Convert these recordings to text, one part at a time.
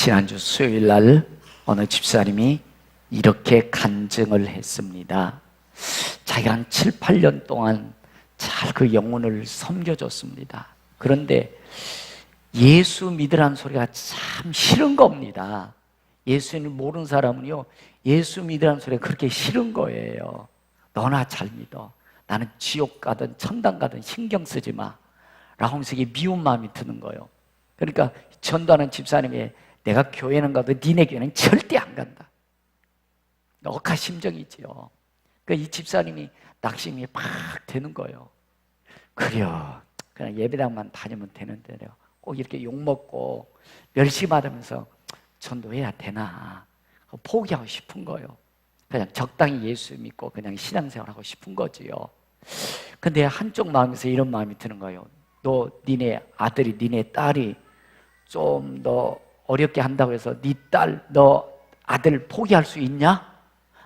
지난주 수요일 날 어느 집사님이 이렇게 간증을 했습니다. 자기가 한 7, 8년 동안 잘 그 영혼을 섬겨줬습니다. 그런데 예수 믿으라는 소리가 참 싫은 겁니다. 예수님을 모르는 사람은요, 예수 믿으라는 소리가 그렇게 싫은 거예요. 너나 잘 믿어. 나는 지옥 가든 천당 가든 신경 쓰지 마. 라고 하면서 이게 미운 마음이 드는 거예요. 그러니까 전도하는 집사님이 내가 교회는 가도 니네 교회는 절대 안 간다. 억하 심정이지요. 그러니까 이 집사님이 낙심이 막 되는 거예요. 그래요. 그냥 예배당만 다니면 되는데 꼭 이렇게 욕먹고 멸시받으면서 전도해야 되나 포기하고 싶은 거예요. 그냥 적당히 예수 믿고 그냥 신앙생활하고 싶은 거지요. 근데 한쪽 마음에서 이런 마음이 드는 거예요. 너 니네 아들이 니네 딸이 좀 더 어렵게 한다고 해서 네 딸, 너 아들 포기할 수 있냐?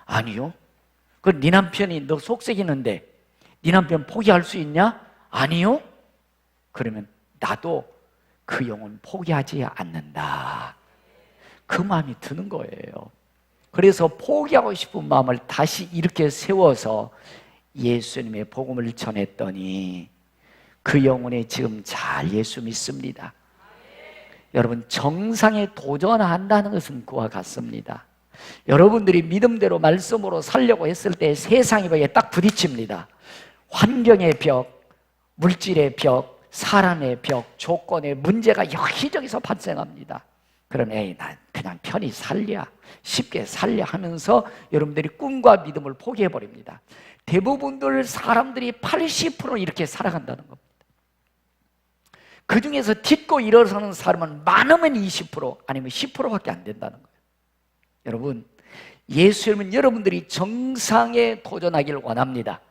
아니요. 그럼 네 남편이 너 속썩이는데 네 남편 포기할 수 있냐? 아니요. 그러면 나도 그 영혼 포기하지 않는다. 그 마음이 드는 거예요. 그래서 포기하고 싶은 마음을 다시 이렇게 세워서 예수님의 복음을 전했더니 그 영혼이 지금 잘 예수 믿습니다. 여러분, 정상에 도전한다는 것은 그와 같습니다. 여러분들이 믿음대로 말씀으로 살려고 했을 때 세상이 벽에 딱 부딪힙니다. 환경의 벽, 물질의 벽, 사람의 벽, 조건의 문제가 여기저기서 발생합니다. 그럼 난 그냥 편히 살려, 쉽게 살려 하면서 여러분들이 꿈과 믿음을 포기해버립니다. 대부분들 사람들이 80% 이렇게 살아간다는 겁니다. 그 중에서 딛고 일어서는 사람은 많으면 20% 아니면 10%밖에 안 된다는 거예요. 여러분, 예수님은 여러분들이 정상에 도전하기를 원합니다.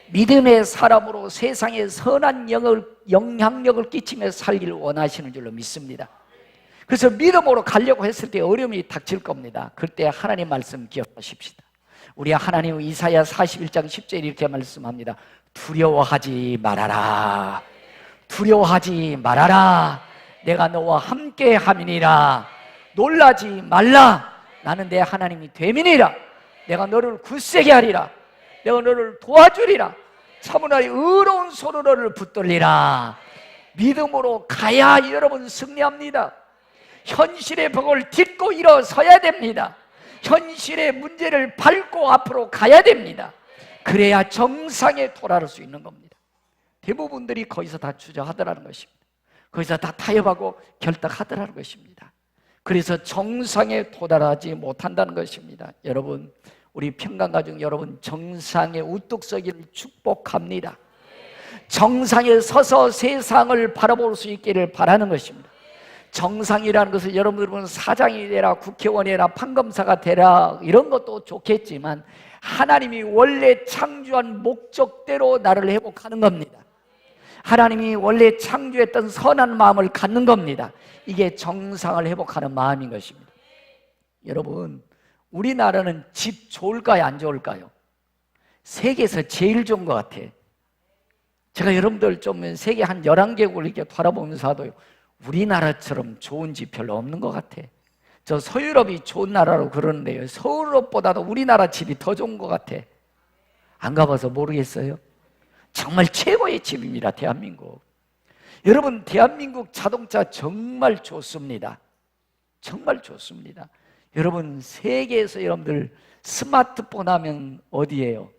믿음의 사람으로 세상에 선한 영향력을 끼치며 살기를 원하시는 줄로 믿습니다. 그래서 믿음으로 가려고 했을 때 어려움이 닥칠 겁니다. 그때 하나님 말씀 기억하십시다. 우리 하나님 이사야 41장 10절 이렇게 말씀합니다. 두려워하지 말아라. 두려워하지 말아라. 내가 너와 함께 함이니라. 놀라지 말라. 나는 내 하나님이 됨이니라. 내가 너를 굳세게 하리라. 내가 너를 도와주리라. 차분하게 의로운 손으로 너를 붙들리라. 믿음으로 가야 여러분 승리합니다. 현실의 벽을 딛고 일어서야 됩니다. 현실의 문제를 밟고 앞으로 가야 됩니다. 그래야 정상에 도달할 수 있는 겁니다. 대부분들이 거기서 다 주저하더라는 것입니다. 거기서 다 타협하고 결탁하더라는 것입니다. 그래서 정상에 도달하지 못한다는 것입니다. 여러분, 우리 평강가족 여러분, 정상에 우뚝 서기를 축복합니다. 정상에 서서 세상을 바라볼 수 있기를 바라는 것입니다. 정상이라는 것은 여러분들은 사장이 되라, 국회의원이 되라, 판검사가 되라 이런 것도 좋겠지만 하나님이 원래 창조한 목적대로 나를 회복하는 겁니다. 하나님이 원래 창조했던 선한 마음을 갖는 겁니다. 이게 정상을 회복하는 마음인 것입니다. 여러분, 우리나라는 집 좋을까요? 안 좋을까요? 세계에서 제일 좋은 것 같아요. 제가 여러분들 좀 세계 한 11개국을 이렇게 바라보면서 하도요, 우리나라처럼 좋은 집 별로 없는 것 같아. 저 서유럽이 좋은 나라로 그러는데요, 서유럽보다도 우리나라 집이 더 좋은 것 같아. 안 가봐서 모르겠어요. 정말 최고의 집입니다, 대한민국. 여러분, 대한민국 자동차 정말 좋습니다. 정말 좋습니다. 여러분, 세계에서 여러분들 스마트폰 하면 어디예요?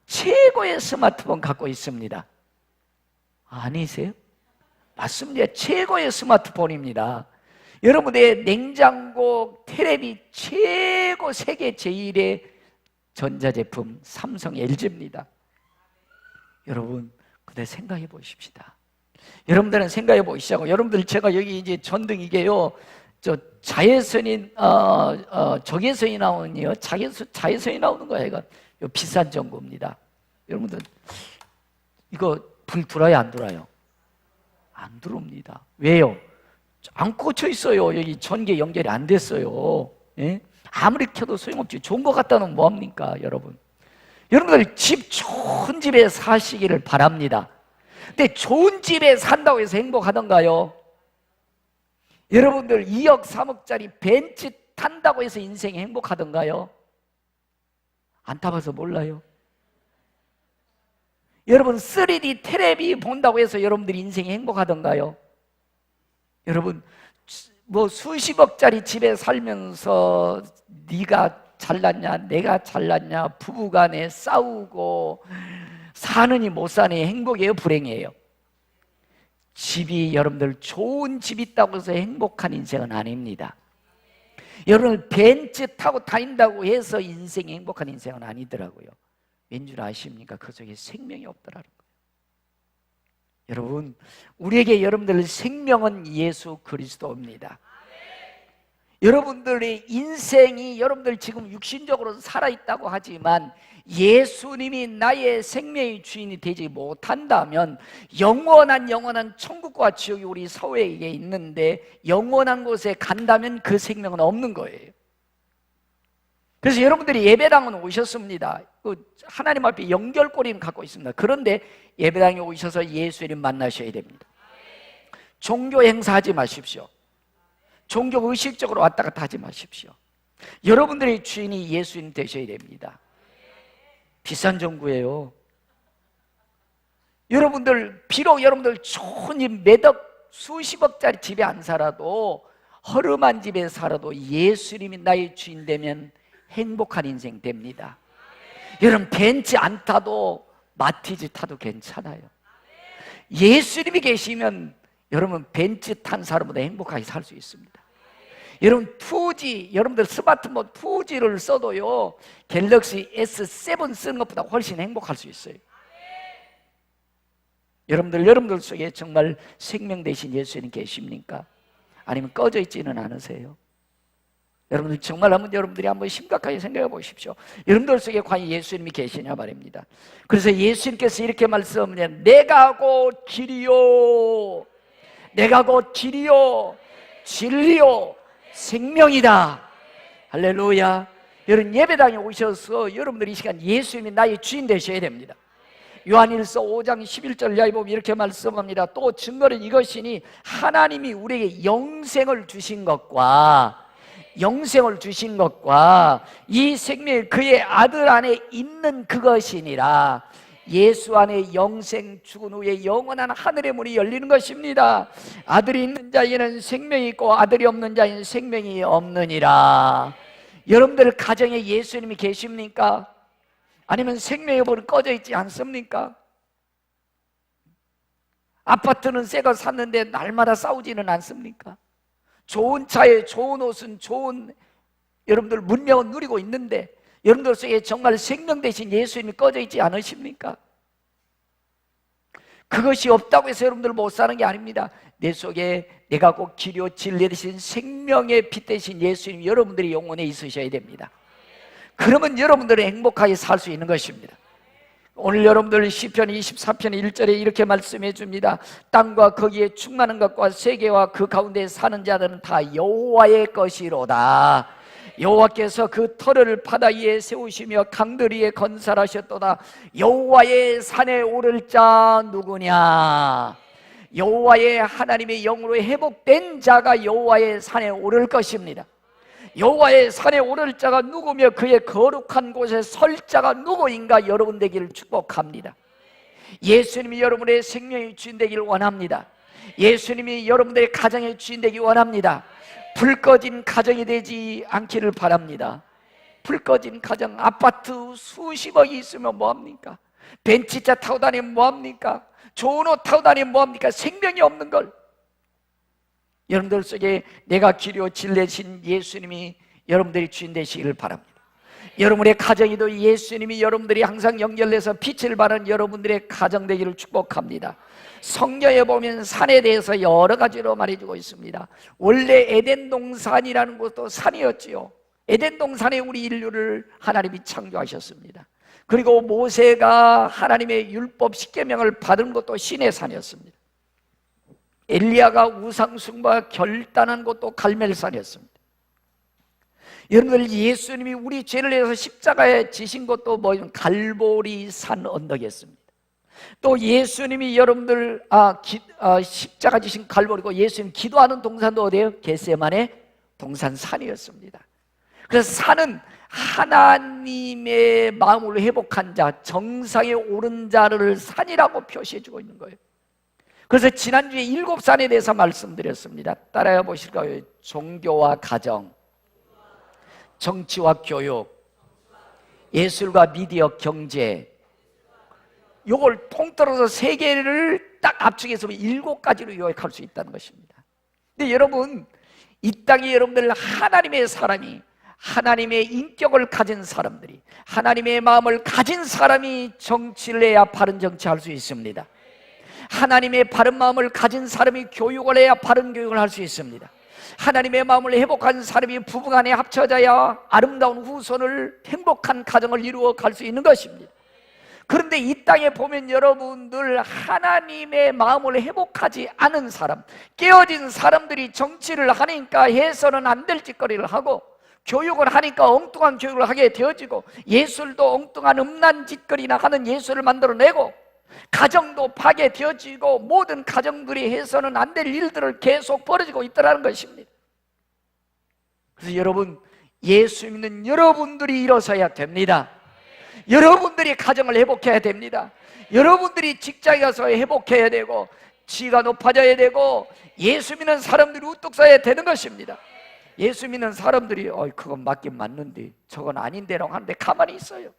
최고의 스마트폰 갖고 있습니다. 아니세요? 맞습니다. 최고의 스마트폰입니다. 여러분의 냉장고, 텔레비 최고 세계 제1의 전자제품 삼성 LG입니다. 여러분, 그때 생각해 보십시다. 여러분들은 생각해 보시자고. 여러분들, 제가 여기 이제 전등 이게요, 저 자외선이 적외선이 나오는요, 자외선이 나오는 거예요. 이거 비싼 전구입니다. 여러분들, 이거 불 들어요, 안 들어요? 안 들어옵니다. 왜요? 안 꽂혀 있어요. 여기 전기 연결이 안 됐어요. 예? 아무리 켜도 소용없지. 좋은 거 갖다 놓으면 뭐합니까, 여러분? 여러분들, 좋은 집에 사시기를 바랍니다. 근데 좋은 집에 산다고 해서 행복하던가요? 여러분들 2억 3억짜리 벤츠 탄다고 해서 인생이 행복하던가요? 안 타봐서 몰라요. 여러분 3D 텔레비 본다고 해서 여러분들이 인생이 행복하던가요? 여러분 뭐 수십억짜리 집에 살면서 네가 잘났냐 내가 잘났냐 부부간에 싸우고 사느니 못 사느니 행복이에요 불행이에요? 집이 여러분들 좋은 집 있다고 해서 행복한 인생은 아닙니다. 여러분 벤츠 타고 다닌다고 해서 인생이 행복한 인생은 아니더라고요. 왠줄 아십니까? 그 속에 생명이 없더라는 거예요. 여러분 우리에게 여러분들 생명은 예수 그리스도입니다. 여러분들의 인생이 여러분들 지금 육신적으로 살아있다고 하지만 예수님이 나의 생명의 주인이 되지 못한다면 영원한 천국과 지옥이 우리 사회에 있는데 영원한 곳에 간다면 그 생명은 없는 거예요. 그래서 여러분들이 예배당은 오셨습니다. 하나님 앞에 연결고리는 갖고 있습니다. 그런데 예배당에 오셔서 예수님 만나셔야 됩니다. 종교 행사하지 마십시오. 종교 의식적으로 왔다 갔다 하지 마십시오. 여러분들의 주인이 예수님 되셔야 됩니다. 비싼 종교예요. 여러분들 비록 여러분들 좋은 몇억 수십억짜리 집에 안 살아도 허름한 집에 살아도 예수님이 나의 주인 되면 행복한 인생 됩니다. 여러분 벤츠 안 타도 마티즈 타도 괜찮아요. 예수님이 계시면 여러분 벤츠 탄 사람보다 행복하게 살 수 있습니다. 여러분 2G, 여러분들 스마트폰 2G를 써도요 갤럭시 S7 쓰는 것보다 훨씬 행복할 수 있어요. 여러분들 속에 정말 생명 되신 예수님 계십니까? 아니면 꺼져 있지는 않으세요? 여러분들 정말 여러분들이 한번 심각하게 생각해 보십시오. 여러분들 속에 과연 예수님이 계시냐 말입니다. 그래서 예수님께서 이렇게 말씀하면 내가 곧 길이요 내가 곧 길이요 진리요 생명이다. 할렐루야. 여러분 예배당에 오셔서 여러분들이 이 시간 예수님이 나의 주인 되셔야 됩니다. 요한일서 5장 11절 이하에 보면 이렇게 말씀합니다. 또 증거는 이것이니 하나님이 우리에게 영생을 주신 것과 이 생명이 그의 아들 안에 있는 그것이니라. 예수 안에 영생 죽은 후에 영원한 하늘의 문이 열리는 것입니다. 아들이 있는 자에는 생명이 있고 아들이 없는 자에는 생명이 없느니라. 여러분들 가정에 예수님이 계십니까? 아니면 생명의 불은 꺼져 있지 않습니까? 아파트는 새 거 샀는데 날마다 싸우지는 않습니까? 좋은 차에 좋은 옷은 좋은 여러분들 문명은 누리고 있는데 여러분들 속에 정말 생명 되신 예수님이 꺼져 있지 않으십니까? 그것이 없다고 해서 여러분들 못 사는 게 아닙니다. 내 속에 내가 곧 길이요 진리 되신 생명의 빛 되신 예수님 여러분들이 영혼에 있으셔야 됩니다. 그러면 여러분들은 행복하게 살 수 있는 것입니다. 오늘 여러분들 시편 24편 1절에 이렇게 말씀해 줍니다. 땅과 거기에 충만한 것과 세계와 그 가운데 사는 자들은 다 여호와의 것이로다. 여호와께서 그 터를 바다 위에 세우시며 강들 위에 건설하셨도다. 여호와의 산에 오를 자 누구냐? 여호와의 하나님의 영으로 회복된 자가 여호와의 산에 오를 것입니다. 여호와의 산에 오를 자가 누구며 그의 거룩한 곳에 설 자가 누구인가? 여러분 되기를 축복합니다. 예수님이 여러분의 생명의 주인 되기를 원합니다. 예수님이 여러분들의 가정의 주인 되기 원합니다. 불 꺼진 가정이 되지 않기를 바랍니다. 불 꺼진 가정, 아파트 수십억이 있으면 뭐합니까? 벤츠차 타고 다니면 뭐합니까? 좋은 옷 타고 다니면 뭐합니까? 생명이 없는 걸. 여러분들 속에 내가 길이요 진리신 예수님이 여러분들이 주인 되시기를 바랍니다. 여러분의 가정이도 예수님이 여러분들이 항상 연결돼서 빛을 발하는 여러분들의 가정 되기를 축복합니다. 성경에 보면 산에 대해서 여러 가지로 말해주고 있습니다. 원래 에덴 동산이라는 곳도 산이었지요. 에덴 동산에 우리 인류를 하나님이 창조하셨습니다. 그리고 모세가 하나님의 율법 10계명을 받은 것도 시내 산이었습니다. 엘리야가 우상숭배와 결단한 것도 갈멜산이었습니다. 여러분들 예수님이 우리 죄를 위해서 십자가에 지신 것도 갈보리 산 언덕이었습니다. 또 예수님이 여러분들 십자가 지신 갈보리고 예수님 기도하는 동산도 어디예요? 겟세마네 동산산이었습니다. 그래서 산은 하나님의 마음을 회복한 자, 정상에 오른 자를 산이라고 표시해주고 있는 거예요. 그래서 지난주에 7산에 대해서 말씀드렸습니다. 따라해 보실까요? 종교와 가정, 정치와 교육, 예술과 미디어, 경제, 요걸 통틀어서 세 개를 딱 압축해서 7가지로 요약할 수 있다는 것입니다. 근데 여러분, 이 땅에 여러분들 하나님의 사람이, 하나님의 인격을 가진 사람들이, 하나님의 마음을 가진 사람이 정치를 해야 바른 정치할 수 있습니다. 하나님의 바른 마음을 가진 사람이 교육을 해야 바른 교육을 할 수 있습니다. 하나님의 마음을 회복한 사람이 부부간에 합쳐져야 아름다운 후손을, 행복한 가정을 이루어 갈 수 있는 것입니다. 그런데 이 땅에 보면 여러분들 하나님의 마음을 회복하지 않은 사람, 깨어진 사람들이 정치를 하니까 해서는 안 될 짓거리를 하고, 교육을 하니까 엉뚱한 교육을 하게 되어지고, 예술도 엉뚱한 음란 짓거리나 하는 예술을 만들어내고, 가정도 파괴되어지고, 모든 가정들이 해서는 안 될 일들을 계속 벌어지고 있다는 것입니다. 그래서 여러분, 예수 믿는 여러분들이 일어서야 됩니다. 여러분들이 가정을 회복해야 됩니다. 여러분들이 직장에 가서 회복해야 되고, 지위가 높아져야 되고, 예수 믿는 사람들이 우뚝 서야 되는 것입니다. 예수 믿는 사람들이 그건 맞긴 맞는데 저건 아닌데라고 하는데 가만히 있어요.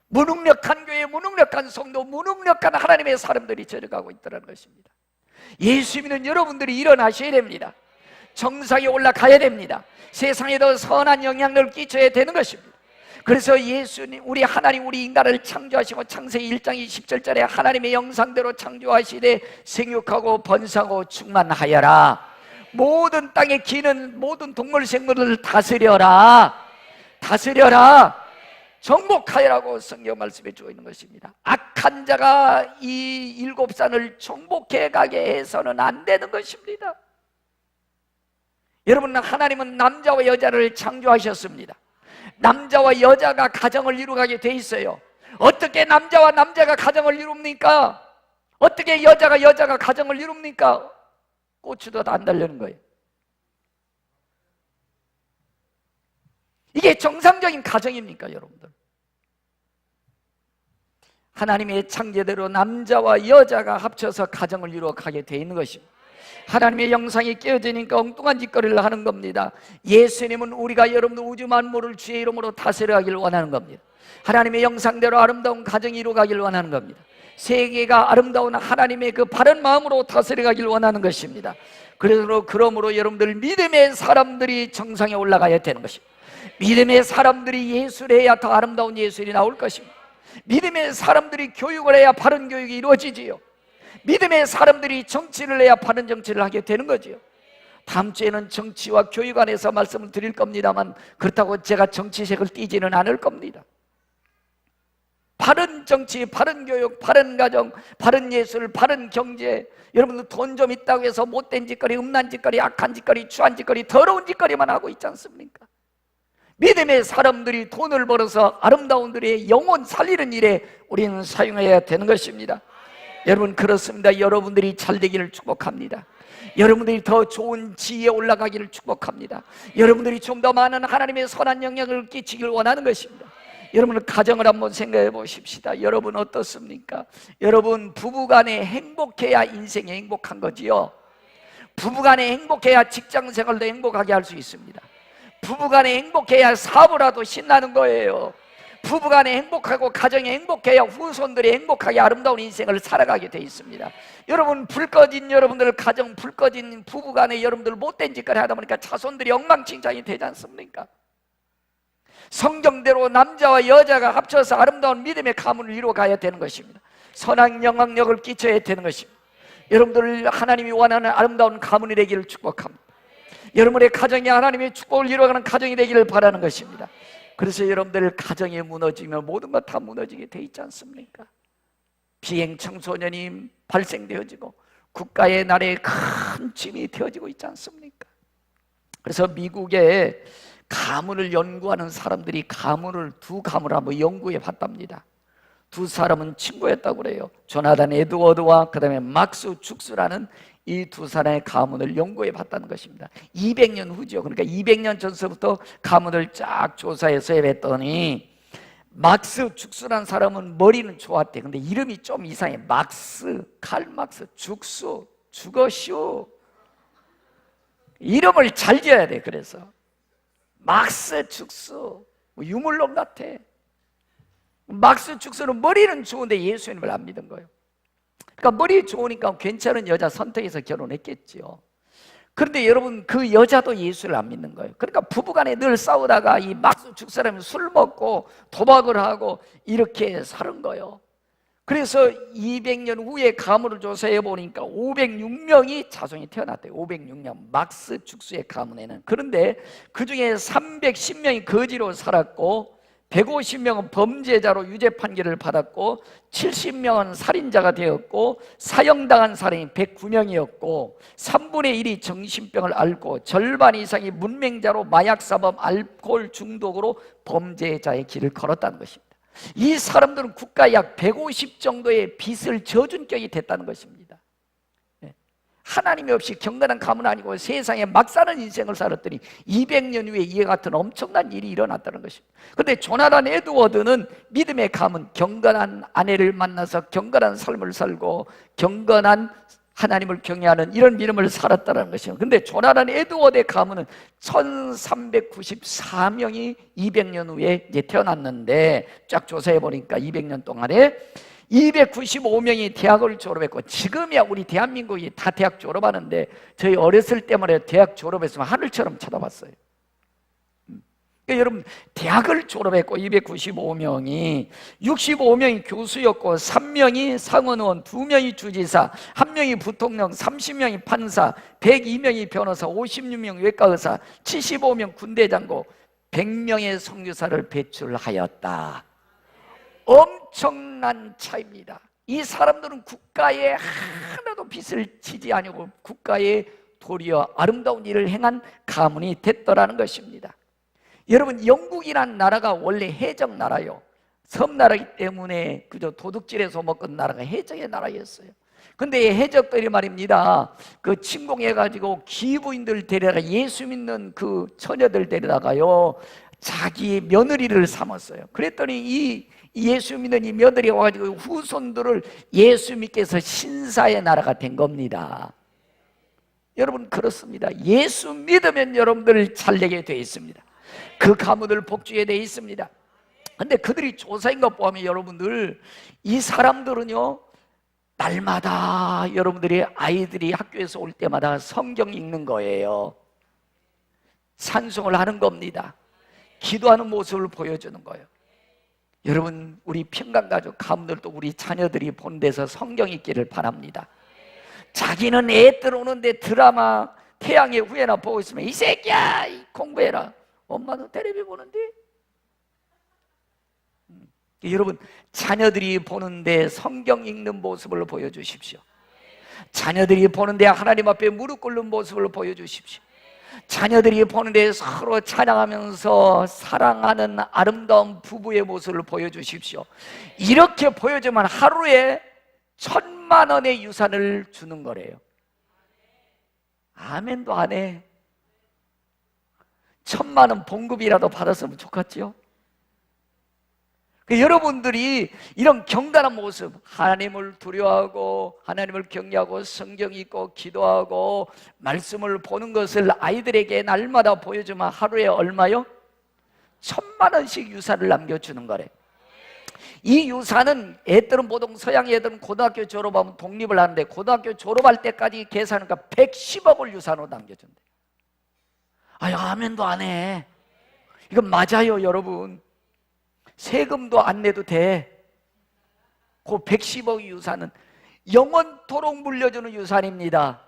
무능력한 교회, 무능력한 성도, 무능력한 하나님의 사람들이 저려가고 있다는 것입니다. 예수 믿는 여러분들이 일어나셔야 됩니다. 정상에 올라가야 됩니다. 세상에 더 선한 영향력을 끼쳐야 되는 것입니다. 그래서 예수님, 우리 하나님, 우리 인간을 창조하시고 창세기 1장 27절에 하나님의 영상대로 창조하시되 생육하고 번성하고 충만하여라. 모든 땅에 기는 모든 동물 생물을 다스려라. 다스려라. 정복하여라고 성경 말씀해 주고 있는 것입니다. 악한 자가 이 7산을 정복해 가게 해서는 안 되는 것입니다. 여러분, 하나님은 남자와 여자를 창조하셨습니다. 남자와 여자가 가정을 이루게 돼 있어요. 어떻게 남자와 남자가 가정을 이룹니까? 어떻게 여자가 가정을 이룹니까? 고추도 안 달려는 거예요. 이게 정상적인 가정입니까, 여러분들? 하나님의 창조대로 남자와 여자가 합쳐서 가정을 이루어 가게 돼 있는 것입니다. 하나님의 영상이 깨어지니까 엉뚱한 짓거리를 하는 겁니다. 예수님은 우리가 여러분들 우주 만물을 주의 이름으로 다스려가기를 원하는 겁니다. 하나님의 영상대로 아름다운 가정이 이루어가기를 원하는 겁니다. 세계가 아름다운 하나님의 그 바른 마음으로 다스려가기를 원하는 것입니다. 그러므로 여러분들 믿음의 사람들이 정상에 올라가야 되는 것입니다. 믿음의 사람들이 예술을 해야 더 아름다운 예술이 나올 것입니다. 믿음의 사람들이 교육을 해야 바른 교육이 이루어지지요. 믿음의 사람들이 정치를 해야 바른 정치를 하게 되는 거지요. 다음 주에는 정치와 교육 안에서 말씀을 드릴 겁니다만, 그렇다고 제가 정치색을 띠지는 않을 겁니다. 바른 정치, 바른 교육, 바른 가정, 바른 예술, 바른 경제. 여러분들 돈 좀 있다고 해서 못된 짓거리, 음란 짓거리, 악한 짓거리, 추한 짓거리, 더러운 짓거리만 하고 있지 않습니까? 믿음의 사람들이 돈을 벌어서 아름다운 들의 영혼 살리는 일에 우리는 사용해야 되는 것입니다. 여러분, 그렇습니다. 여러분들이 잘 되기를 축복합니다. 여러분들이 더 좋은 지위에 올라가기를 축복합니다. 여러분들이 좀 더 많은 하나님의 선한 영향을 끼치길 원하는 것입니다. 여러분, 가정을 한번 생각해 보십시다. 여러분 어떻습니까? 여러분, 부부간에 행복해야 인생이 행복한 거지요. 부부간에 행복해야 직장생활도 행복하게 할 수 있습니다. 부부간에 행복해야 사업이라도 신나는 거예요. 부부간에 행복하고 가정에 행복해야 후손들이 행복하게 아름다운 인생을 살아가게 돼 있습니다. 여러분, 불 꺼진 여러분들 가정, 불 꺼진 부부간에 여러분들 못된 짓거리 하다 보니까 자손들이 엉망진창이 되지 않습니까? 성경대로 남자와 여자가 합쳐서 아름다운 믿음의 가문을 이루어가야 되는 것입니다. 선한 영향력을 끼쳐야 되는 것입니다. 여러분들 하나님이 원하는 아름다운 가문이 되기를 축복합니다. 여러분의 가정이 하나님의 축복을 이루어가는 가정이 되기를 바라는 것입니다. 그래서 여러분들 가정이 무너지면 모든 것 다 무너지게 돼 있지 않습니까? 비행 청소년이 발생되어지고 국가의 나라에 큰 짐이 되어지고 있지 않습니까? 그래서 미국에 가문을 연구하는 사람들이 두 가문을 한번 연구해 봤답니다. 두 사람은 친구였다고 그래요. 조나단 에드워드와 그 다음에 막스 죽스라는 이 두 사람의 가문을 연구해 봤다는 것입니다. 200년 후죠. 그러니까 200년 전서부터 가문을 쫙 조사해서 해봤더니 막스 죽스라는 사람은 머리는 좋았대. 근데 이름이 좀 이상해. 막스, 칼막스, 죽수, 죽어쇼. 이름을 잘 지어야 돼. 그래서 막스 죽수, 뭐 유물론 같아. 막스 죽수는 머리는 좋은데 예수님을 안 믿은 거예요. 그러니까 머리 좋으니까 괜찮은 여자 선택해서 결혼했겠죠. 그런데 여러분, 그 여자도 예수를 안 믿는 거예요. 그러니까 부부간에 늘 싸우다가 이 막스 죽사람이 술 먹고 도박을 하고 이렇게 사는 거예요. 그래서 200년 후에 가문을 조사해 보니까 506명이 자손이 태어났대요. 506명 막스 죽수의 가문에는. 그런데 그 중에 310명이 거지로 살았고 150명은 범죄자로 유죄 판결을 받았고 70명은 살인자가 되었고 사형당한 사람이 109명이었고 3분의 1이 정신병을 앓고 절반 이상이 문맹자로 마약사범, 알코올 중독으로 범죄자의 길을 걸었다는 것입니다. 이 사람들은 국가에 약 150 정도의 빚을 져준 격이 됐다는 것입니다. 하나님이 없이 경건한 가문 아니고 세상에 막 사는 인생을 살았더니 200년 후에 이와 같은 엄청난 일이 일어났다는 것입니다. 그런데 조나단 에드워드는 믿음의 가문, 경건한 아내를 만나서 경건한 삶을 살고 경건한 하나님을 경외하는 이런 믿음을 살았다는 것이에요. 그런데 조나단 에드워드의 가문은 1394명이 200년 후에 이제 태어났는데 쫙 조사해 보니까 200년 동안에 295명이 대학을 졸업했고, 지금이야 우리 대한민국이 다 대학 졸업하는데 저희 어렸을 때만 해도 대학 졸업했으면 하늘처럼 쳐다봤어요. 그러니까 여러분, 대학을 졸업했고 295명이 65명이 교수였고 3명이 상원의원, 2명이 주지사, 1명이 부통령, 30명이 판사, 102명이 변호사, 56명 외과의사, 75명 군대장고, 100명의 선교사를 배출하였다. 엄청난 차이입니다. 이 사람들은 국가에 하나도 빚을 지지 아니고 국가에 도리어 아름다운 일을 행한 가문이 됐더라는 것입니다. 여러분, 영국이란 나라가 원래 해적 나라요. 섬나라이기 때문에 그저 도둑질해서 먹던 나라가 해적의 나라였어요. 근데 해적들이 말입니다, 그 침공해가지고 기부인들 데려다가 예수 믿는 그 처녀들 데려다가요 자기 며느리를 삼았어요. 그랬더니 이 예수 믿는 이 며느리가 와가지고 후손들을 예수 믿게 해서 신사의 나라가 된 겁니다. 여러분, 그렇습니다. 예수 믿으면 여러분들 잘되게 되어 있습니다. 그 가문을 복주게 되어 있습니다. 근데 그들이 조사인 것 보면 여러분들, 이 사람들은요 날마다 여러분들이 아이들이 학교에서 올 때마다 성경 읽는 거예요. 찬송을 하는 겁니다. 기도하는 모습을 보여주는 거예요. 여러분, 우리 평강가족 가문들도 우리 자녀들이 본 데서 성경 읽기를 바랍니다. 자기는 애 들어오는데 드라마 태양의 후예나 보고 있으면 이 새끼야 공부해라. 엄마도 텔레비 보는데. 여러분, 자녀들이 보는데 성경 읽는 모습을 보여주십시오. 자녀들이 보는데 하나님 앞에 무릎 꿇는 모습을 보여주십시오. 자녀들이 보는데 서로 찬양하면서 사랑하는 아름다운 부부의 모습을 보여주십시오. 이렇게 보여주면 하루에 1,000만 원의 유산을 주는 거래요. 아멘도 안 해. 1,000만 원 봉급이라도 받았으면 좋겠죠. 여러분들이 이런 경건한 모습, 하나님을 두려워하고 하나님을 경외하고 성경 읽고 기도하고 말씀을 보는 것을 아이들에게 날마다 보여주면 하루에 얼마요? 1,000만 원씩 유산을 남겨주는 거래. 이 유산은 애들은 보통 서양 애들은 고등학교 졸업하면 독립을 하는데 고등학교 졸업할 때까지 계산하니까 110억을 유산으로 남겨준대. 아유, 아멘도 안 해. 이건 맞아요, 여러분. 세금도 안 내도 돼. 그 110억 유산은 영원토록 물려주는 유산입니다.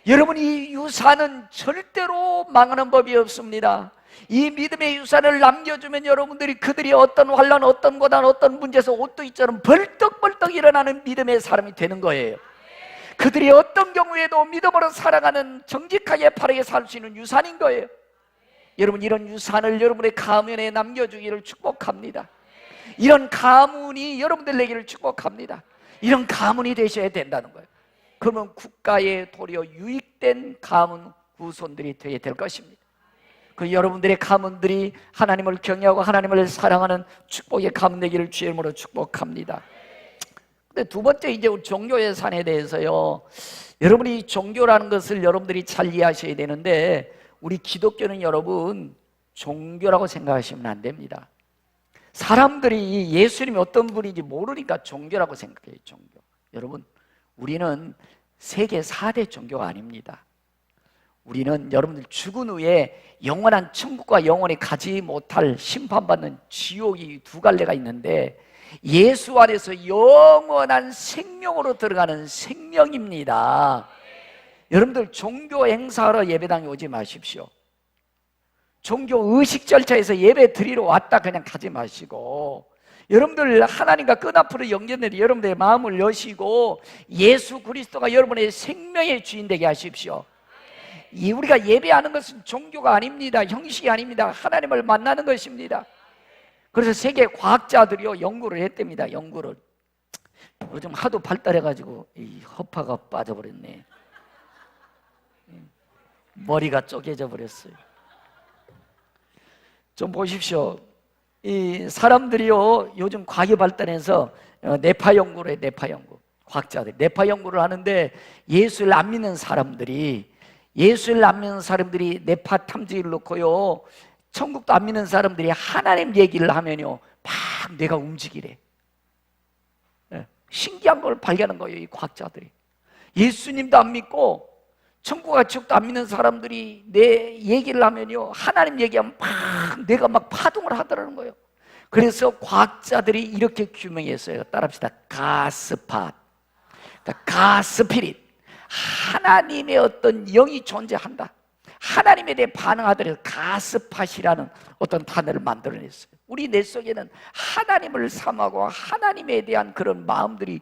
여러분, 이 유산은 절대로 망하는 법이 없습니다. 이 믿음의 유산을 남겨주면 여러분들이 그들이 어떤 환난, 어떤 고난, 어떤 문제에서 옷도 있처럼 벌떡벌떡 일어나는 믿음의 사람이 되는 거예요. 그들이 어떤 경우에도 믿음으로 살아가는 정직하게 바르게 살 수 있는 유산인 거예요. 여러분, 이런 유산을 여러분의 가문에 남겨주기를 축복합니다. 이런 가문이 여러분들에게를 축복합니다. 이런 가문이 되셔야 된다는 거예요. 그러면 국가에 도리어 유익된 가문 후손들이 되어야 될 것입니다. 그 여러분들의 가문들이 하나님을 경외하고 하나님을 사랑하는 축복의 가문 되기를 주의 이름으로 축복합니다. 근데 두 번째, 이제 종교의 산에 대해서요, 여러분이 종교라는 것을 여러분들이 잘 이해하셔야 되는데, 우리 기독교는 여러분 종교라고 생각하시면 안 됩니다. 사람들이 예수님이 어떤 분인지 모르니까 종교라고 생각해요. 종교. 여러분, 우리는 세계 4대 종교가 아닙니다. 우리는 여러분들 죽은 후에 영원한 천국과 영원히 가지 못할 심판받는 지옥이 두 갈래가 있는데, 예수 안에서 영원한 생명으로 들어가는 생명입니다. 여러분들 종교 행사하러 예배당에 오지 마십시오. 종교 의식 절차에서 예배 드리러 왔다 그냥 가지 마시고, 여러분들 하나님과 끈앞으로 연결된 여러분들의 마음을 여시고 예수 그리스도가 여러분의 생명의 주인 되게 하십시오. 우리가 예배하는 것은 종교가 아닙니다. 형식이 아닙니다. 하나님을 만나는 것입니다. 그래서 세계 과학자들이요 연구를 했답니다. 연구를. 요즘 하도 발달해가지고 이 허파가 빠져버렸네. 머리가 쪼개져 버렸어요. 좀 보십시오. 이 사람들이요 요즘 과학이 발달해서 뇌파 연구를 해요. 뇌파 연구. 과학자들이 뇌파 연구를 하는데, 예수를 안 믿는 사람들이 뇌파 탐지기를 놓고요, 천국도 안 믿는 사람들이 하나님 얘기를 하면요 막 뇌가 움직이래. 신기한 걸 발견한 거예요, 이 과학자들이. 예수님도 안 믿고 천국과 지옥도 안 믿는 사람들이 내 얘기를 하면요, 하나님 얘기하면 막 뇌가 막 파동을 하더라는 거예요. 그래서 과학자들이 이렇게 규명했어요. 따라합시다. 가스팟, 그러니까 가스피릿, 하나님의 어떤 영이 존재한다, 하나님에 대해 반응하더라도 가스팟이라는 어떤 단어를 만들어냈어요. 우리 뇌 속에는 하나님을 삼하고 하나님에 대한 그런 마음들이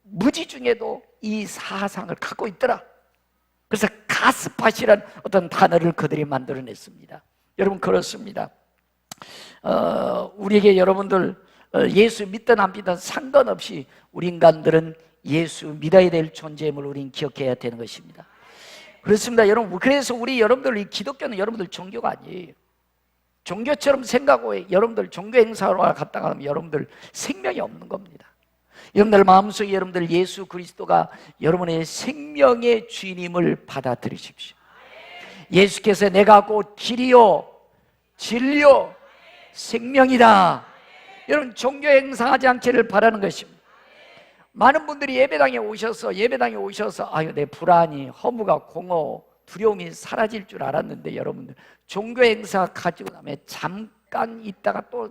무지 중에도 이 사상을 갖고 있더라. 그래서 가스팟이라는 어떤 단어를 그들이 만들어냈습니다. 여러분, 그렇습니다. 우리에게 여러분들 예수 믿든 안 믿든 상관없이 우리 인간들은 예수 믿어야 될 존재임을 우리는 기억해야 되는 것입니다. 그렇습니다, 여러분. 그래서 우리 여러분들, 이 기독교는 여러분들 종교가 아니에요. 종교처럼 생각하고 여러분들 종교 행사로 갔다가 하면 여러분들 생명이 없는 겁니다. 여러분들 마음속에 여러분들 예수 그리스도가 여러분의 생명의 주인임을 받아들이십시오. 예수께서 내가 곧 길이요 진리요 생명이다. 여러분, 종교 행사하지 않기를 바라는 것입니다. 많은 분들이 예배당에 오셔서 아유, 내 불안이, 허무가, 공허, 두려움이 사라질 줄 알았는데, 여러분들 종교 행사 가지고 나면 잠깐 있다가 또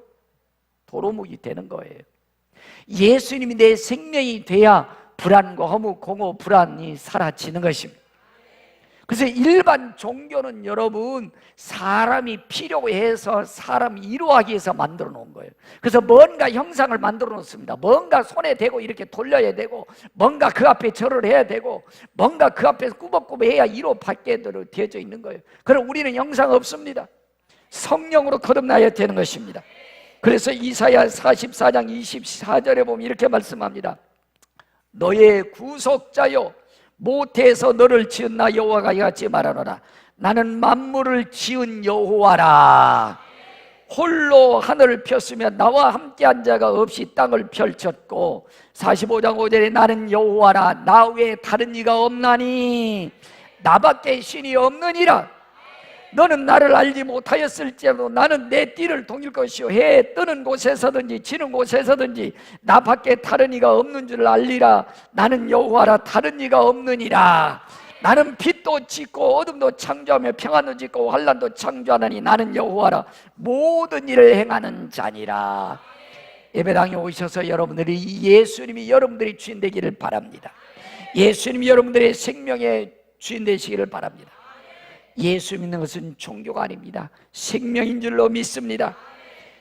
도루묵이 되는 거예요. 예수님이 내 생명이 돼야 불안과 허무, 공허, 불안이 사라지는 것입니다. 그래서 일반 종교는 여러분 사람이 필요로 해서 사람이 이루하기 위해서 만들어 놓은 거예요. 그래서 뭔가 형상을 만들어 놓습니다. 뭔가 손에 대고 이렇게 돌려야 되고, 뭔가 그 앞에 절을 해야 되고, 뭔가 그 앞에서 꾸벅꾸벅 해야 이루받게 되어져 있는 거예요. 그럼 우리는 형상 없습니다. 성령으로 거듭나야 되는 것입니다. 그래서 이사야 44장 24절에 보면 이렇게 말씀합니다. 너의 구속자여, 모태에서 너를 지은 나 여호와가 이같이 말하노라. 나는 만물을 지은 여호와라. 홀로 하늘을 폈으며 나와 함께한 자가 없이 땅을 펼쳤고, 45장 5절에 나는 여호와라. 나 외에 다른 이가 없나니 나밖에 신이 없느니라. 너는 나를 알지 못하였을지라도 나는 내 띠를 동일 것이요 해 뜨는 곳에서든지 지는 곳에서든지 나밖에 다른 이가 없는 줄 알리라. 나는 여호와라. 다른 이가 없느니라. 나는 빛도 짓고 어둠도 창조하며 평안도 짓고 환난도 창조하나니 나는 여호와라. 모든 일을 행하는 자니라. 예배당에 오셔서 여러분들이 예수님이 여러분들의 주인 되기를 바랍니다. 예수님이 여러분들의 생명의 주인 되시기를 바랍니다. 예수 믿는 것은 종교가 아닙니다. 생명인 줄로 믿습니다.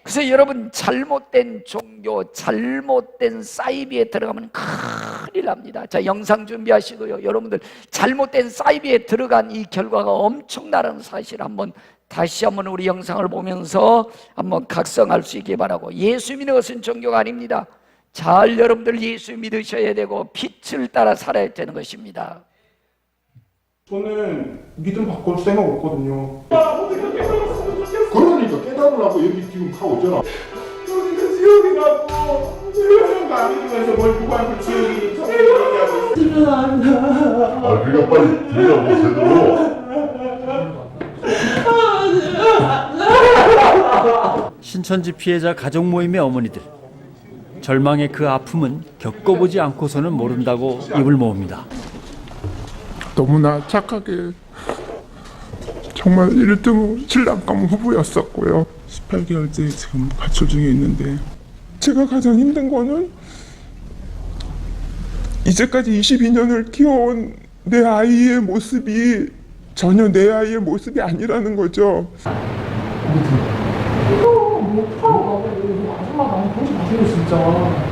그래서 여러분, 잘못된 종교, 잘못된 사이비에 들어가면 큰일 납니다. 자, 영상 준비하시고요. 여러분들 잘못된 사이비에 들어간 이 결과가 엄청나다는 사실을 한번 다시 한번 우리 영상을 보면서 한번 각성할 수 있게 바라고, 예수 믿는 것은 종교가 아닙니다. 잘 여러분들 예수 믿으셔야 되고 빛을 따라 살아야 되는 것입니다. 저는 믿음 바꿀 생각 없거든요. 그러니까 깨달으라고 여기 지금 하고 있잖아. 여기가 지옥이라고. 지옥이라고 안 믿으면서 뭘 누구한테 지옥이 천국이라고. 아, 그러니까 빨리 들으라고 제대로. 신천지 피해자 가족 모임의 어머니들, 절망의 그 아픔은 겪어보지 않고서는 모른다고 입을 모읍니다. 너무나 착하게 정말 1등 신랑감 후보였었고요. 18개월째 지금 가출 중에 있는데, 제가 가장 힘든 거는 이제까지 22년을 키워온 내 아이의 모습이 전혀 내 아이의 모습이 아니라는 거죠. 아줌마 많이 보지 마세요 진짜.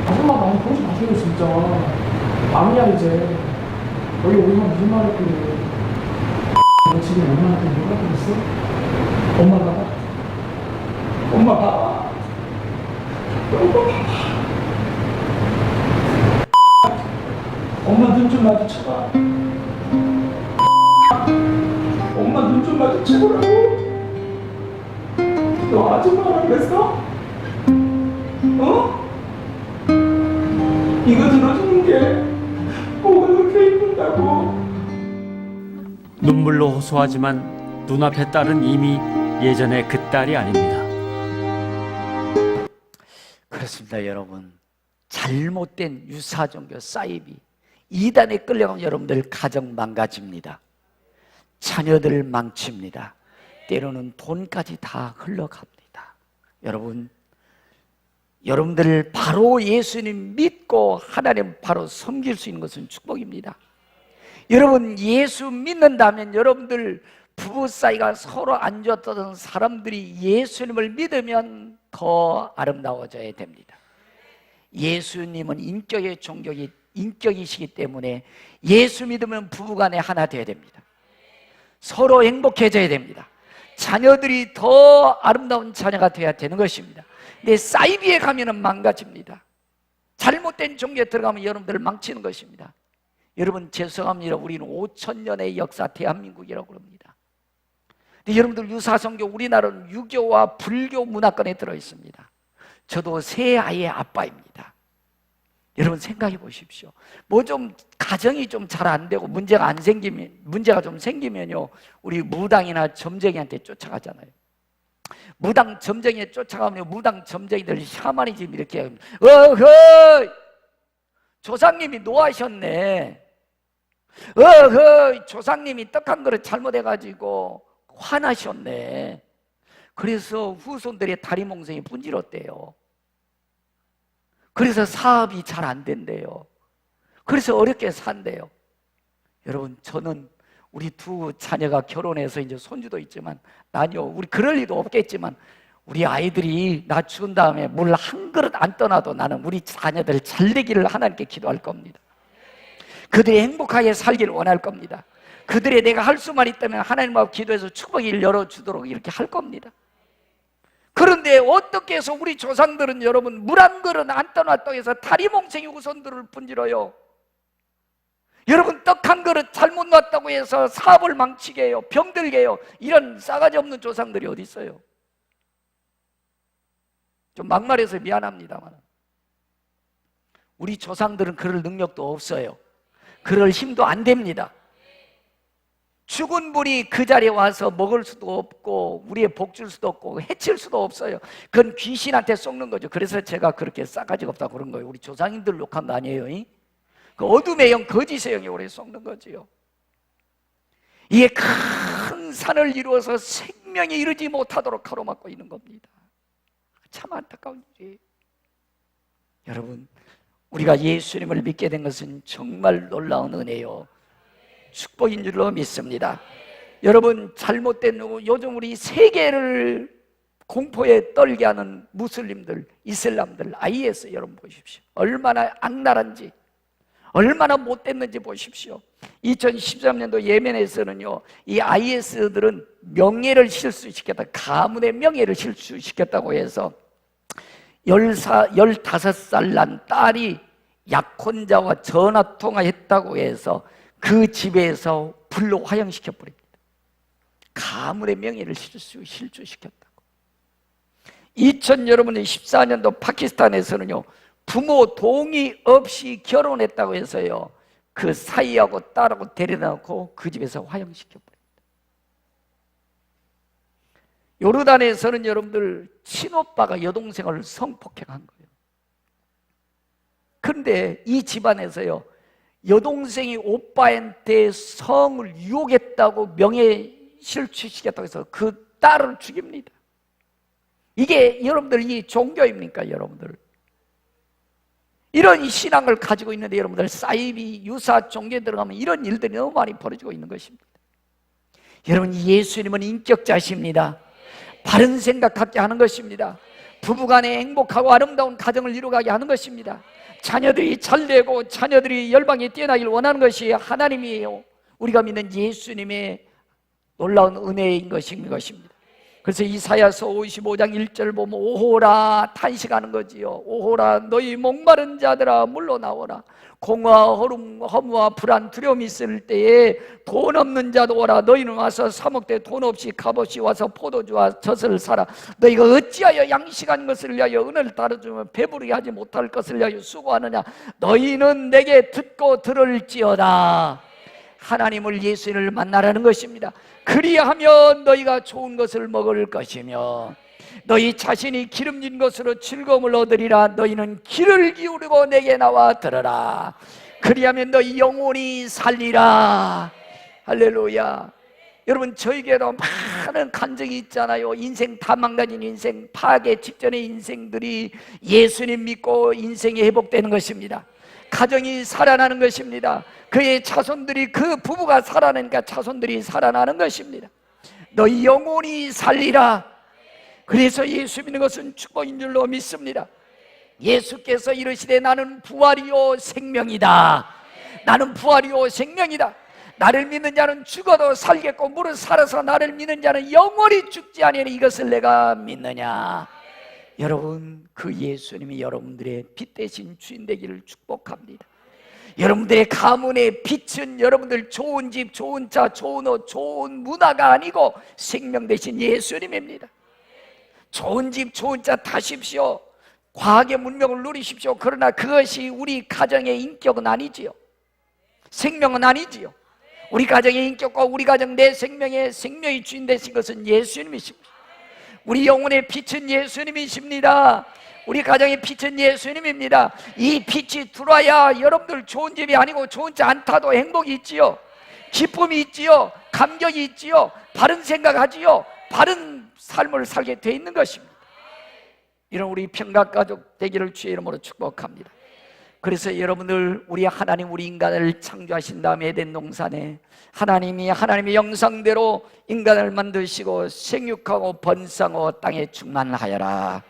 아줌마 많이 보지 마세요 진짜. 아니야 이제. 여기 오면 무슨 말 했길래. 너 지금 엄마한테 뭐라 그랬어? 엄마가? 엄마가? 엄마 눈 좀 마주쳐봐. 엄마 눈 좀 마주쳐보라고. 너 아줌마랑 그랬어? 어? 이거 들어주는 게 뭐가 그렇게 힘들다고? 눈물로 호소하지만 눈앞의 딸은 이미 예전의 그 딸이 아닙니다. 그렇습니다. 여러분, 잘못된 유사종교 사이비 이단에 끌려가면 여러분들 가정 망가집니다. 자녀들 망칩니다. 때로는 돈까지 다 흘러갑니다. 여러분들 바로 예수님 믿고 하나님 바로 섬길 수 있는 것은 축복입니다. 여러분, 예수 믿는다면 여러분들 부부 사이가 서로 안 좋았던 사람들이 예수님을 믿으면 더 아름다워져야 됩니다. 예수님은 인격이시기 때문에 예수 믿으면 부부간에 하나 되어야 됩니다. 서로 행복해져야 됩니다. 자녀들이 더 아름다운 자녀가 되어야 되는 것입니다. 근데 사이비에 가면은 망가집니다. 잘못된 종교에 들어가면 여러분들을 망치는 것입니다. 여러분, 죄송합니다. 우리는 5,000년의 역사 대한민국이라고 그럽니다. 근데 여러분들 유사성교, 우리나라는 유교와 불교 문화권에 들어있습니다. 저도 세 아이의 아빠입니다. 여러분 생각해 보십시오. 뭐 좀 가정이 좀 잘 안 되고 문제가 좀 생기면요, 우리 무당이나 점쟁이한테 쫓아가잖아요. 무당 점쟁이에 쫓아가면 무당 점쟁이들 샤머니즘 이렇게 어허 조상님이 노하셨네, 어허 조상님이 떡 한 그릇 잘못해가지고 화나셨네. 그래서 후손들의 다리몽생이 분지렀대요. 그래서 사업이 잘 안 된대요. 그래서 어렵게 산대요. 여러분, 저는 우리 두 자녀가 결혼해서 이제 손주도 있지만, 우리 그럴 리도 없겠지만, 우리 아이들이 나 죽은 다음에 물 한 그릇 안 떠나도 나는 우리 자녀들 잘 되기를 하나님께 기도할 겁니다. 그들이 행복하게 살기를 원할 겁니다. 그들의 내가 할 수만 있다면 하나님 앞 기도해서 축복을 열어주도록 이렇게 할 겁니다. 그런데 어떻게 해서 우리 조상들은 여러분 물 한 그릇 안 떠났다고 해서 다리몽생이 후손들을 분질러요. 여러분, 떡 한 그릇 잘못 놨다고 해서 사업을 망치게 해요. 병들게 해요. 이런 싸가지 없는 조상들이 어디 있어요? 좀 막말해서 미안합니다만 우리 조상들은 그럴 능력도 없어요. 그럴 힘도 안 됩니다. 죽은 분이 그 자리에 와서 먹을 수도 없고 우리의 복 줄 수도 없고 해칠 수도 없어요. 그건 귀신한테 속는 거죠. 그래서 제가 그렇게 싸가지가 없다고 그런 거예요. 우리 조상님들 욕한 거 아니에요. 그 어둠의 영, 거짓의 영이 우리 속는 거지요. 이게 큰 산을 이루어서 생명에 이르지 못하도록 가로막고 있는 겁니다. 참 안타까운 일이에요. 여러분, 우리가 예수님을 믿게 된 것은 정말 놀라운 은혜요, 축복인 줄로 믿습니다. 여러분, 잘못된 요즘 우리 세계를 공포에 떨게 하는 무슬림들, 이슬람들, IS 여러분 보십시오. 얼마나 악랄한지, 얼마나 못됐는지 보십시오. 2013년도 예멘에서는요, 이 IS들은 명예를 실수시켰다, 가문의 명예를 실수시켰다고 해서 15살 난 딸이 약혼자와 전화통화했다고 해서 그 집에서 불로 화형시켜버립니다. 가문의 명예를 실추시켰다고. 2014년도 파키스탄에서는요, 부모 동의 없이 결혼했다고 해서요, 그 사이하고 딸하고 데려다 놓고 그 집에서 화형시켜버립니다. 요르단에서는 여러분들 친오빠가 여동생을 성폭행한 거예요. 그런데 이 집안에서요, 여동생이 오빠한테 성을 유혹했다고 명예실추시켰다고 해서 그 딸을 죽입니다. 이게 여러분들 이 종교입니까? 여러분들 이런 신앙을 가지고 있는데 여러분들 사이비 유사 종교에 들어가면 이런 일들이 너무 많이 벌어지고 있는 것입니다. 여러분, 예수님은 인격자십니다. 바른 생각하게 하는 것입니다. 부부간에 행복하고 아름다운 가정을 이루어가게 하는 것입니다. 자녀들이 잘되고 자녀들이 열방에 뛰어나길 원하는 것이 하나님이에요. 우리가 믿는 예수님의 놀라운 은혜인 것입니다. 그래서 이사야서 55장 1절 보면 오호라 탄식하는 거지요. 오호라 너희 목마른 자들아 물러나오라. 공화 허무와 불안 두려움이 있을 때에 돈 없는 자도 오라. 너희는 와서 사 먹되 돈 없이 값없이 와서 포도주와 젖을 사라. 너희가 어찌하여 양식한 것을 위하여 은을 따르주면 배부르게 하지 못할 것을 위하여 수고하느냐. 너희는 내게 듣고 들을지어다. 하나님을, 예수님을 만나라는 것입니다. 그리하면 너희가 좋은 것을 먹을 것이며 너희 자신이 기름진 것으로 즐거움을 얻으리라. 너희는 귀를 기울이고 내게 나와 들으라. 그리하면 너희 영혼이 살리라. 할렐루야. 여러분, 저에게도 많은 간증이 있잖아요. 인생 다 망가진 인생, 파괴 직전의 인생들이 예수님 믿고 인생이 회복되는 것입니다. 가정이 살아나는 것입니다. 그의 자손들이, 그 부부가 살아나니까 자손들이 살아나는 것입니다. 너희 영혼이 살리라. 그래서 예수 믿는 것은 축복인 줄로 믿습니다. 예수께서 이르시되 나는 부활이요 생명이다. 나는 부활이요 생명이다. 나를 믿는 자는 죽어도 살겠고 무릇 살아서 나를 믿는 자는 영원히 죽지 아니하니 이것을 내가 믿느냐. 여러분, 그 예수님이 여러분들의 빛 대신 주인 되기를 축복합니다. 여러분들의 가문의 빛은 여러분들 좋은 집, 좋은 차, 좋은 옷, 좋은 문화가 아니고 생명 대신 예수님입니다. 좋은 집, 좋은 차 타십시오. 과학의 문명을 누리십시오. 그러나 그것이 우리 가정의 인격은 아니지요. 생명은 아니지요. 우리 가정의 인격과 우리 가정 내 생명의 생명이 주인 되신 것은 예수님이십니다. 우리 영혼의 빛은 예수님이십니다. 우리 가정의 빛은 예수님입니다. 이 빛이 들어와야 여러분들 좋은 집이 아니고 좋은 차 안 타도 행복이 있지요. 기쁨이 있지요. 감격이 있지요. 바른 생각하지요. 바른 삶을 살게 돼 있는 것입니다. 이런 우리 평강가족 되기를 주의 이름으로 축복합니다. 그래서 여러분들, 우리 하나님, 우리 인간을 창조하신 다음에 에덴 동산에 하나님이 하나님의 형상대로 인간을 만드시고 생육하고 번성하고 땅에 충만하여라.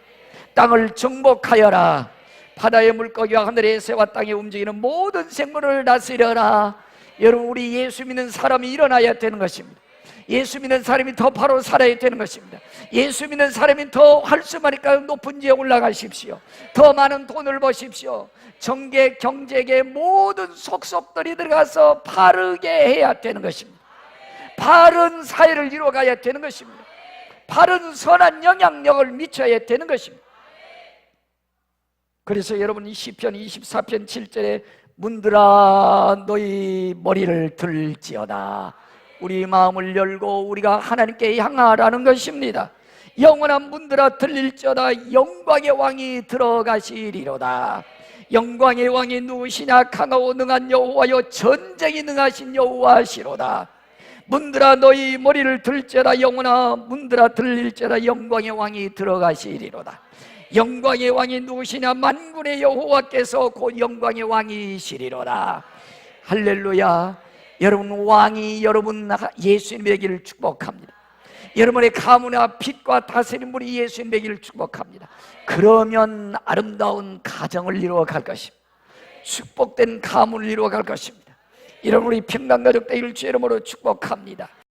땅을 정복하여라. 바다의 물고기와 하늘의 새와 땅에 움직이는 모든 생물을 다스려라. 여러분, 우리 예수 믿는 사람이 일어나야 되는 것입니다. 예수 믿는 사람이 더 바로 살아야 되는 것입니다. 예수 믿는 사람이 더 활성화니까 높은 지에 올라가십시오. 더 많은 돈을 버십시오. 정계, 경제계 모든 속속들이 들어가서 바르게 해야 되는 것입니다. 바른 사회를 이루어가야 되는 것입니다. 바른 선한 영향력을 미쳐야 되는 것입니다. 그래서 여러분, 이 시편 24편 7절에 문들아 너희 머리를 들지어다. 우리 마음을 열고 우리가 하나님께 향하라는 것입니다. 영원한 문들아 들릴지어다. 영광의 왕이 들어가시리로다. 영광의 왕이 누구시냐? 강하고 능한 여호와여, 전쟁이 능하신 여호와시로다. 문들아 너희 머리를 들지어다. 영원한 문들아 들릴지어다. 영광의 왕이 들어가시리로다. 영광의 왕이 누구시냐? 만군의 여호와께서 곧 영광의 왕이시리로다. 할렐루야. 여러분, 왕이 여러분 예수님 되기를 축복합니다. 여러분의 가문과 빛과 다스린 분이 예수님 되기를 축복합니다. 그러면 아름다운 가정을 이루어 갈 것입니다. 축복된 가문을 이루어갈 것입니다. 이런 우리 평강가족 되기를 주의 이름으로 축복합니다.